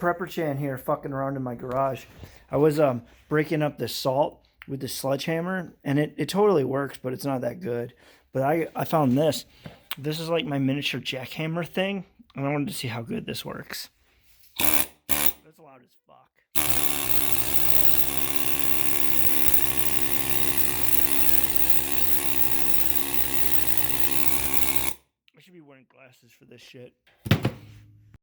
Prepper Chan here, fucking around in my garage. I was breaking up the salt with the sledgehammer, and it totally works, but it's not that good. But I found this. This is like my miniature jackhammer thing, and I wanted to see how good this works. That's loud as fuck. I should be wearing glasses for this shit.